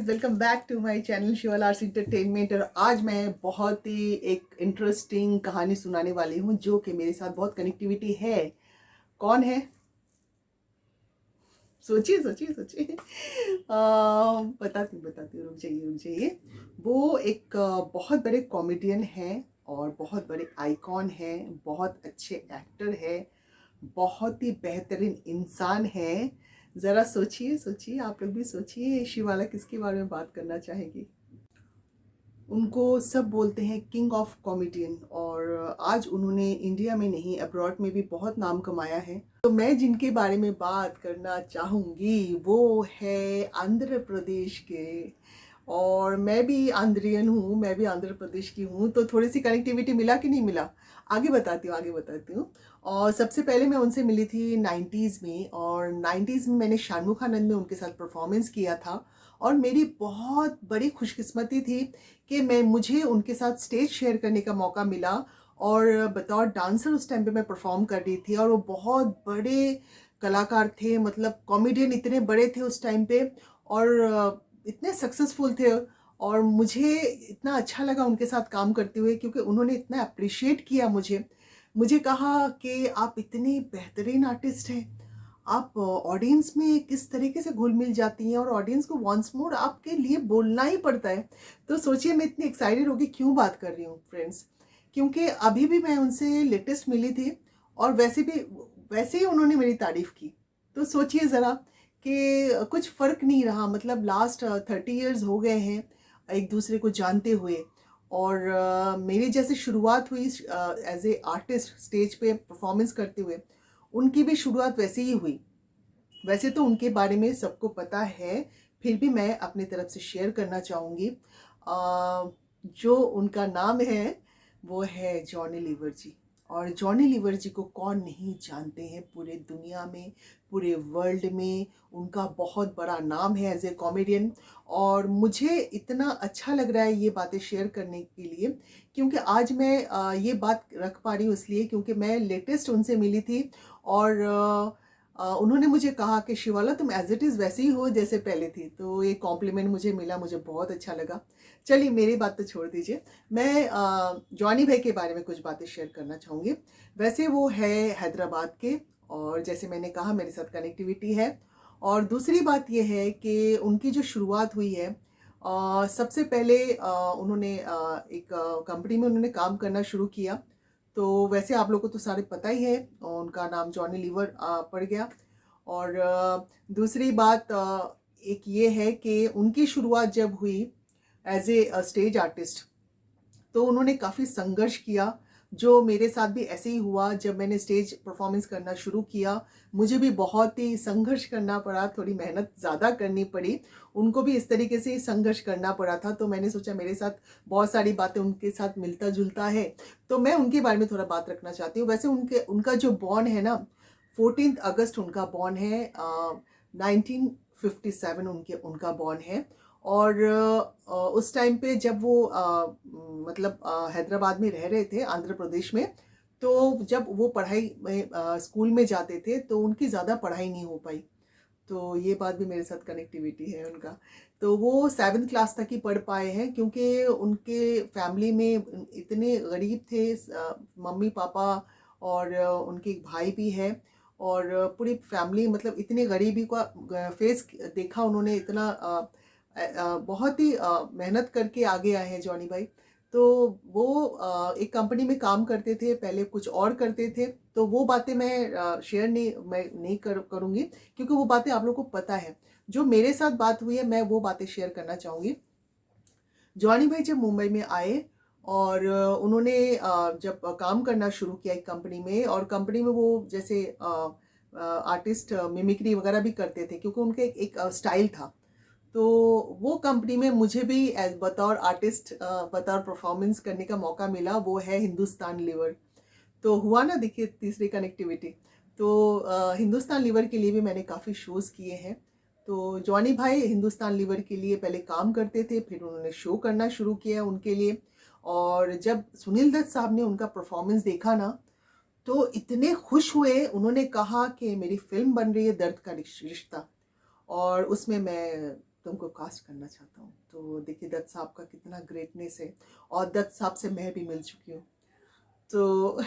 Welcome back to my channel Shival arts entertainment. और आज मैं बहुत ही एक इंटरेस्टिंग कहानी सुनाने वाली हूँ जो कि मेरे साथ बहुत कनेक्टिविटी है। कौन है? सोचिए सोचिए सोचिए। बताती हूँ, रुक जाइए। वो एक बहुत बड़े कॉमेडियन हैं और बहुत बड़े आइकॉन हैं, बहुत अच्छे एक्टर है, बहुत ही बेहतरीन इंसान है। ज़रा सोचिए सोचिए, आप लोग भी सोचिए, शिवाला किसके बारे में बात करना चाहेगी? उनको सब बोलते हैं किंग ऑफ कॉमेडियन। और आज उन्होंने इंडिया में नहीं, अब्रॉड में भी बहुत नाम कमाया है। तो मैं जिनके बारे में बात करना चाहूँगी वो है आंध्र प्रदेश के। और मैं भी आंध्रियन हूँ, मैं भी आंध्र प्रदेश की हूँ, तो थोड़ी सी कनेक्टिविटी मिला कि नहीं मिला, आगे बताती हूँ। और सबसे पहले मैं उनसे मिली थी 90s में, और 90s में मैंने शानमुखानंद में उनके साथ परफॉर्मेंस किया था। और मेरी बहुत बड़ी खुशकिस्मती थी कि मुझे उनके साथ स्टेज शेयर करने का मौका मिला। और बतौर डांसर उस टाइम पे मैं परफॉर्म कर रही थी, और वो बहुत बड़े कलाकार थे, मतलब कॉमेडियन इतने बड़े थे उस टाइम पे, और इतने सक्सेसफुल थे। और मुझे इतना अच्छा लगा उनके साथ काम करते हुए, क्योंकि उन्होंने इतना अप्रिशिएट किया मुझे कहा कि आप इतने बेहतरीन आर्टिस्ट हैं, आप ऑडियंस में किस तरीके से घुल मिल जाती हैं, और ऑडियंस को वंस मोर आपके लिए बोलना ही पड़ता है। तो सोचिए मैं इतनी एक्साइटेड होगी क्यों बात कर रही हूँ फ्रेंड्स, क्योंकि अभी भी मैं उनसे लेटेस्ट मिली थी, और वैसे ही उन्होंने मेरी तारीफ की। तो सोचिए ज़रा कि कुछ फ़र्क नहीं रहा, मतलब लास्ट 30 ईयर्स हो गए हैं एक दूसरे को जानते हुए। और मेरी जैसे शुरुआत हुई एज ए आर्टिस्ट स्टेज पे परफॉर्मेंस करते हुए, उनकी भी शुरुआत वैसे ही हुई। वैसे तो उनके बारे में सबको पता है, फिर भी मैं अपनी तरफ से शेयर करना चाहूँगी। जो उनका नाम है वो है जॉनी लीवर जी। और जॉनी लीवर जी को कौन नहीं जानते हैं, पूरे दुनिया में, पूरे वर्ल्ड में उनका बहुत बड़ा नाम है एज ए कॉमेडियन। और मुझे इतना अच्छा लग रहा है ये बातें शेयर करने के लिए, क्योंकि आज मैं ये बात रख पा रही हूँ इसलिए क्योंकि मैं लेटेस्ट उनसे मिली थी। और उन्होंने मुझे कहा कि शिवाला तुम एज इट इज़ वैसे ही हो जैसे पहले थी। तो ये कॉम्प्लीमेंट मुझे मिला, मुझे बहुत अच्छा लगा। चलिए मेरी बात तो छोड़ दीजिए, मैं जॉनी भाई के बारे में कुछ बातें शेयर करना चाहूँगी। वैसे वो है हैदराबाद के, और जैसे मैंने कहा मेरे साथ कनेक्टिविटी है। और दूसरी बात ये है कि उनकी जो शुरुआत हुई है, सबसे पहले उन्होंने एक कंपनी में उन्होंने काम करना शुरू किया। तो वैसे आप लोगों को तो सारे पता ही है, उनका नाम जॉनी लीवर पड़ गया। और दूसरी बात एक ये है कि उनकी शुरुआत जब हुई एज ए स्टेज आर्टिस्ट, तो उन्होंने काफ़ी संघर्ष किया, जो मेरे साथ भी ऐसे ही हुआ। जब मैंने स्टेज परफॉर्मेंस करना शुरू किया, मुझे भी बहुत ही संघर्ष करना पड़ा, थोड़ी मेहनत ज़्यादा करनी पड़ी। उनको भी इस तरीके से ही संघर्ष करना पड़ा था, तो मैंने सोचा मेरे साथ बहुत सारी बातें उनके साथ मिलता जुलता है, तो मैं उनके बारे में थोड़ा बात रखना चाहती हूँ। वैसे उनका जो बॉर्न है ना, 14 अगस्त उनका बॉर्न है, 1957 उनका बॉर्न है। और उस टाइम पे जब वो मतलब हैदराबाद में रह रहे थे, आंध्र प्रदेश में, तो जब वो पढ़ाई में स्कूल में जाते थे तो उनकी ज़्यादा पढ़ाई नहीं हो पाई। तो ये बात भी मेरे साथ कनेक्टिविटी है उनका। तो वो 7th क्लास तक ही पढ़ पाए हैं, क्योंकि उनके फैमिली में इतने गरीब थे, मम्मी पापा, और उनके एक भाई भी है। और पूरी फैमिली, मतलब इतनी गरीबी का फेस देखा उन्होंने, इतना बहुत ही मेहनत करके आगे आए हैं जॉनी भाई। तो वो एक कंपनी में काम करते थे, पहले कुछ और करते थे, तो वो बातें मैं शेयर नहीं करूँगी, क्योंकि वो बातें आप लोगों को पता है। जो मेरे साथ बात हुई है मैं वो बातें शेयर करना चाहूँगी। जॉनी भाई जब मुंबई में आए, और उन्होंने जब काम करना शुरू किया एक कंपनी में, और कंपनी में वो जैसे आर्टिस्ट मिमिक्री वगैरह भी करते थे, क्योंकि उनका एक स्टाइल था। तो वो कंपनी में मुझे भी एज बतौर आर्टिस्ट बतौर परफॉर्मेंस करने का मौका मिला, वो है हिंदुस्तान लीवर। तो हुआ ना, देखिए तीसरी कनेक्टिविटी। तो हिंदुस्तान लीवर के लिए भी मैंने काफ़ी शोज़ किए हैं। तो जॉनी भाई हिंदुस्तान लीवर के लिए पहले काम करते थे, फिर उन्होंने शो करना शुरू किया उनके लिए। और जब सुनील दत्त साहब ने उनका परफॉर्मेंस देखा ना, तो इतने खुश हुए, उन्होंने कहा कि मेरी फिल्म बन रही है दर्द का रिश्ता, और उसमें मैं तुमको कास्ट करना चाहता हूँ। तो देखिए दत्त साहब का कितना ग्रेटनेस है, और दत्त साहब से मैं भी मिल चुकी हूँ। तो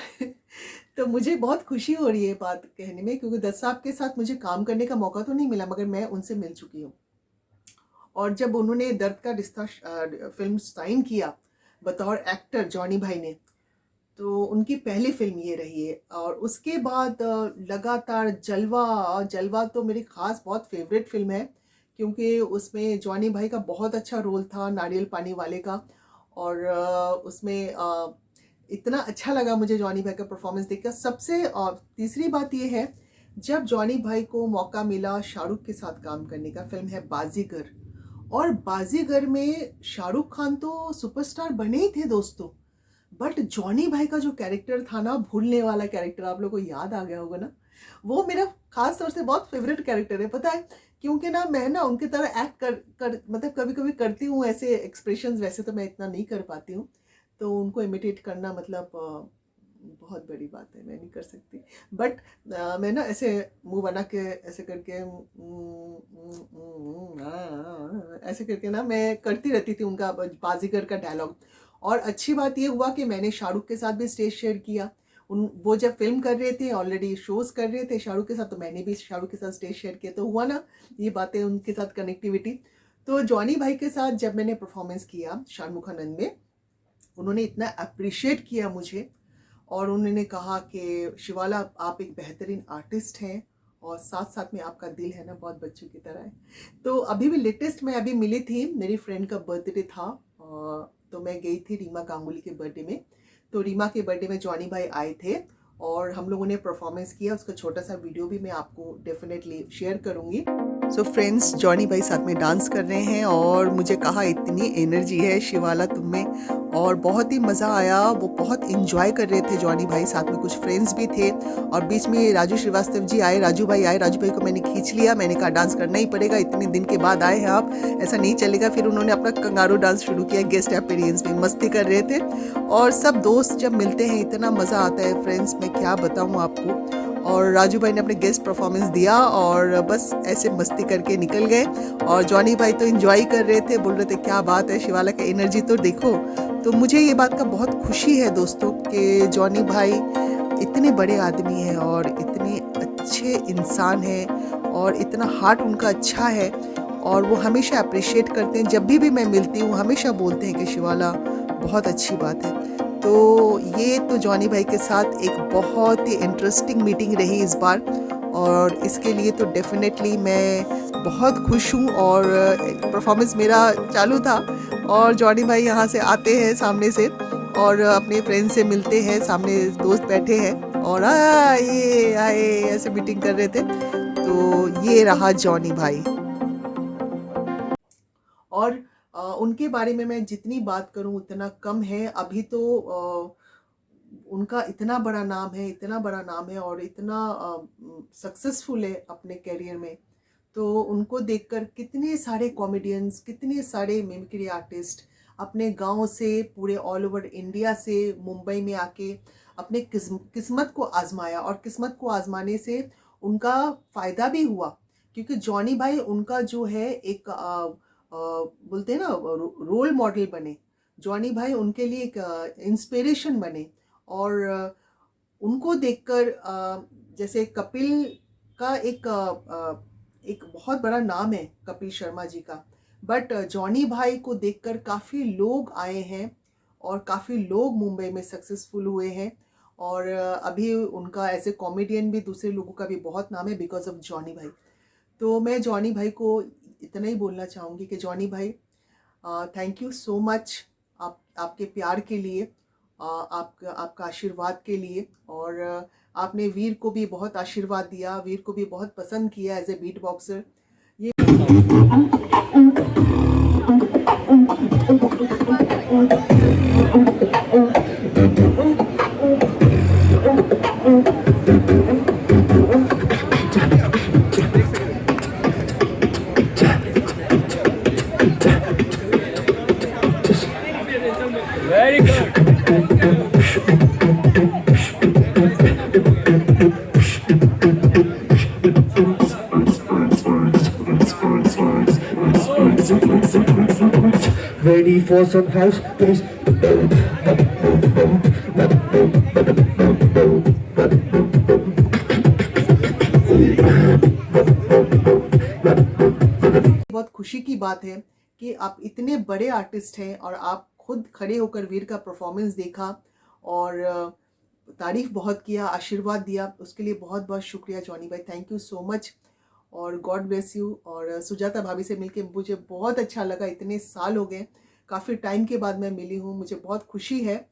तो मुझे बहुत खुशी हो रही है बात कहने में, क्योंकि दत्त साहब के साथ मुझे काम करने का मौका तो नहीं मिला, मगर मैं उनसे मिल चुकी हूँ। और जब उन्होंने दर्द का रिश्ता फिल्म साइन किया बतौर एक्टर जॉनी भाई ने, तो उनकी पहली फिल्म ये रही है। और उसके बाद लगातार जलवा, जलवा तो मेरी खास बहुत फेवरेट फिल्म है, क्योंकि उसमें जॉनी भाई का बहुत अच्छा रोल था, नारियल पानी वाले का। और उसमें इतना अच्छा लगा मुझे जॉनी भाई का परफॉर्मेंस देखकर। सबसे तीसरी बात ये है, जब जॉनी भाई को मौका मिला शाहरुख के साथ काम करने का, फिल्म है बाजीगर। और बाजीगर में शाहरुख खान तो सुपरस्टार बने ही थे दोस्तों, बट जॉनी भाई का जो कैरेक्टर था ना, भूलने वाला कैरेक्टर, आप लोगों को याद आ गया होगा ना, वो मेरा खास तौर से बहुत फेवरेट कैरेक्टर है। पता है क्योंकि ना मैं ना उनकी तरह एक्ट कर मतलब कभी कभी करती हूँ ऐसे एक्सप्रेशंस, वैसे तो मैं इतना नहीं कर पाती हूँ, तो उनको इमिटेट करना मतलब बहुत बड़ी बात है, मैं नहीं कर सकती। बट मैं ना ऐसे मुंह बना के ऐसे करके ऐसे करके ना मैं करती रहती थी उनका बाजीगर का डायलॉग। और अच्छी बात ये हुआ कि मैंने शाहरुख के साथ भी स्टेज शेयर किया। वो जब फिल्म कर रहे थे, ऑलरेडी शोज कर रहे थे शाहरुख के साथ, तो मैंने भी शाहरुख के साथ स्टेज शेयर किया, तो हुआ ना ये बातें, उनके साथ कनेक्टिविटी। तो जॉनी भाई के साथ जब मैंने परफॉर्मेंस किया शानमुखानंद में, उन्होंने इतना अप्रिशिएट किया मुझे, और उन्होंने कहा कि शिवाला आप एक बेहतरीन आर्टिस्ट हैं, और साथ साथ में आपका दिल है ना बहुत बच्चों की तरह है। तो अभी भी लेटेस्ट मैं अभी मिली थी, मेरी फ्रेंड का बर्थडे था, तो मैं गई थी रीमा गांगुली के बर्थडे में। तो रीमा के बर्थडे में जॉनी भाई आए थे और हम लोगों ने परफॉर्मेंस किया। उसका छोटा सा वीडियो भी मैं आपको डेफिनेटली शेयर करूँगी। सो फ्रेंड्स, जॉनी भाई साथ में डांस कर रहे हैं और मुझे कहा इतनी एनर्जी है शिवाला तुम में, और बहुत ही मज़ा आया। वो बहुत इंजॉय कर रहे थे जॉनी भाई, साथ में कुछ फ्रेंड्स भी थे, और बीच में राजू श्रीवास्तव जी आए, राजू भाई आए। राजू भाई को मैंने खींच लिया, मैंने कहा डांस करना ही पड़ेगा, इतने दिन के बाद आए हैं आप, ऐसा नहीं चलेगा। फिर उन्होंने अपना कंगारू डांस शुरू किया, गेस्ट अपीयरेंस में मस्ती कर रहे थे। और सब दोस्त जब मिलते हैं इतना मज़ा आता है फ्रेंड्स, मैं क्या बताऊँ आपको। और राजू भाई ने अपने गेस्ट परफॉर्मेंस दिया और बस ऐसे मस्ती करके निकल गए। और जॉनी भाई तो एंजॉय कर रहे थे, बोल रहे थे क्या बात है शिवाला का एनर्जी तो देखो। तो मुझे ये बात का बहुत खुशी है दोस्तों कि जॉनी भाई इतने बड़े आदमी हैं और इतने अच्छे इंसान हैं, और इतना हार्ट उनका अच्छा है, और वो हमेशा अप्रिशिएट करते हैं। जब भी मैं मिलती हूँ हमेशा बोलते हैं कि शिवाला बहुत अच्छी बात है। तो ये तो जॉनी भाई के साथ एक बहुत ही इंटरेस्टिंग मीटिंग रही इस बार, और इसके लिए तो डेफिनेटली मैं बहुत खुश हूँ। और परफॉर्मेंस मेरा चालू था और जॉनी भाई यहाँ से आते हैं सामने से और अपने फ्रेंड से मिलते हैं, सामने दोस्त बैठे हैं और ये आए ऐसे मीटिंग कर रहे थे। तो ये रहा जॉनी भाई। और उनके बारे में मैं जितनी बात करूं उतना कम है। अभी तो उनका इतना बड़ा नाम है, इतना बड़ा नाम है, और इतना सक्सेसफुल है अपने करियर में। तो उनको देखकर कितने सारे कॉमेडियंस, कितने सारे मिमिक्री आर्टिस्ट अपने गांव से, पूरे ऑल ओवर इंडिया से मुंबई में आके अपने किस्मत को आजमाया, और किस्मत को आजमाने से उनका फ़ायदा भी हुआ, क्योंकि जॉनी भाई उनका जो है एक बोलते हैं ना रोल मॉडल बने। जॉनी भाई उनके लिए एक इंस्पिरेशन बने, और उनको देखकर जैसे कपिल का एक बहुत बड़ा नाम है कपिल शर्मा जी का, बट जॉनी भाई को देखकर काफ़ी लोग आए हैं और काफ़ी लोग मुंबई में सक्सेसफुल हुए हैं। और अभी उनका एज ए कॉमेडियन भी दूसरे लोगों का भी बहुत नाम है बिकॉज ऑफ जॉनी भाई। तो मैं जॉनी भाई को इतना ही बोलना चाहूँगी कि जॉनी भाई थैंक यू सो मच आपके प्यार के लिए, आपका आशीर्वाद के लिए। और आपने वीर को भी बहुत आशीर्वाद दिया, वीर को भी बहुत पसंद किया एज ए बीट बॉक्सर। ये Very good. for some house, please. बहुत खुशी की बात है कि आप इतने बड़े आर्टिस्ट हैं और आप खुद खड़े होकर वीर का परफॉर्मेंस देखा और तारीफ बहुत किया, आशीर्वाद दिया, उसके लिए बहुत बहुत शुक्रिया जॉनी भाई, थैंक यू सो मच और गॉड ब्लेस यू। और सुजाता भाभी से मिलके मुझे बहुत अच्छा लगा, इतने साल हो गए, काफ़ी टाइम के बाद मैं मिली हूँ, मुझे बहुत खुशी है।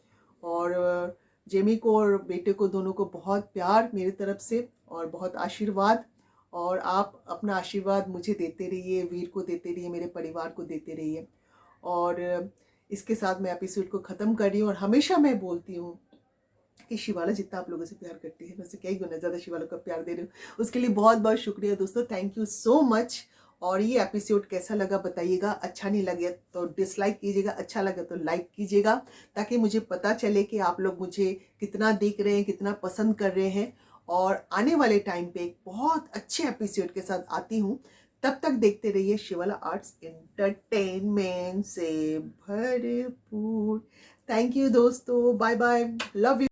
और जेमी को और बेटे को दोनों को बहुत प्यार मेरी तरफ से और बहुत आशीर्वाद, और आप अपना आशीर्वाद मुझे देते रहिए, वीर को देते रहिए, मेरे परिवार को देते रहिए। और इसके साथ मैं एपिसोड को ख़त्म कर रही हूँ। और हमेशा मैं बोलती हूँ कि शिवाला जितना आप लोगों से प्यार करती है, मैं उससे कई गुना ज़्यादा शिवाला को प्यार दे रही हूँ, उसके लिए बहुत बहुत शुक्रिया दोस्तों, थैंक यू सो मच। और ये एपिसोड कैसा लगा बताइएगा, अच्छा नहीं लगे तो डिसलाइक कीजिएगा, अच्छा लगा तो लाइक कीजिएगा, ताकि मुझे पता चले कि आप लोग मुझे कितना देख रहे हैं, कितना पसंद कर रहे हैं। और आने वाले टाइम पे एक बहुत अच्छे एपिसोड के साथ आती हूँ, तब तक देखते रहिए शिवाला आर्ट्स एंटरटेनमेंट से भरपूर। थैंक यू दोस्तों, बाय बाय, लव यू।